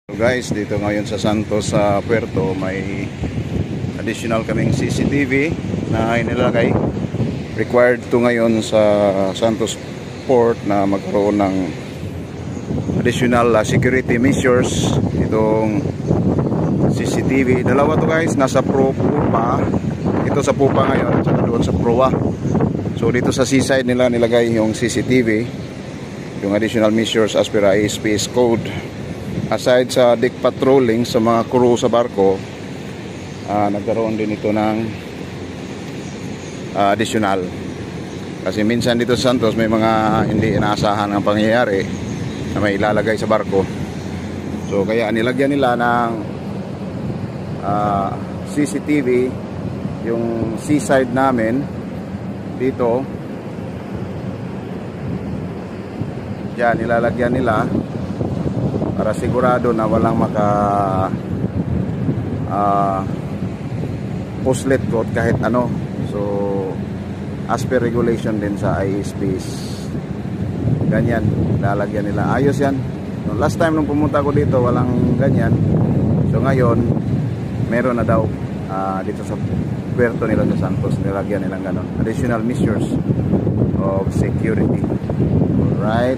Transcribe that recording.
So guys, dito ngayon sa Santos sa Puerto may additional kaming CCTV na inilagay. Required to ngayon sa Santos Port na magkaroon ng additional security measures. Itong CCTV, dalawa to guys, nasa Pupa. Ito sa Pupa ngayon at saka doon sa Proa. So dito sa seaside nila nilagay yung CCTV, yung additional measures as per ISP's code. Aside sa deck patrolling sa mga crew sa barko, nagkaroon din ito ng additional. Kasi minsan dito sa Santos may mga hindi inaasahan ang pangyayari na may ilalagay sa barko. So kaya nilagyan nila ng CCTV yung seaside namin dito. Yan, nilalagyan nila para sigurado na walang maka puslet code kahit ano. So as per regulation din sa ISPs, ganyan lalagyan nila. Ayos yan. Last time nung pumunta ko dito walang ganyan. So ngayon meron na daw dito sa puerto nila sa Santos, nilagyan nilang ganon, additional measures of security. Alright.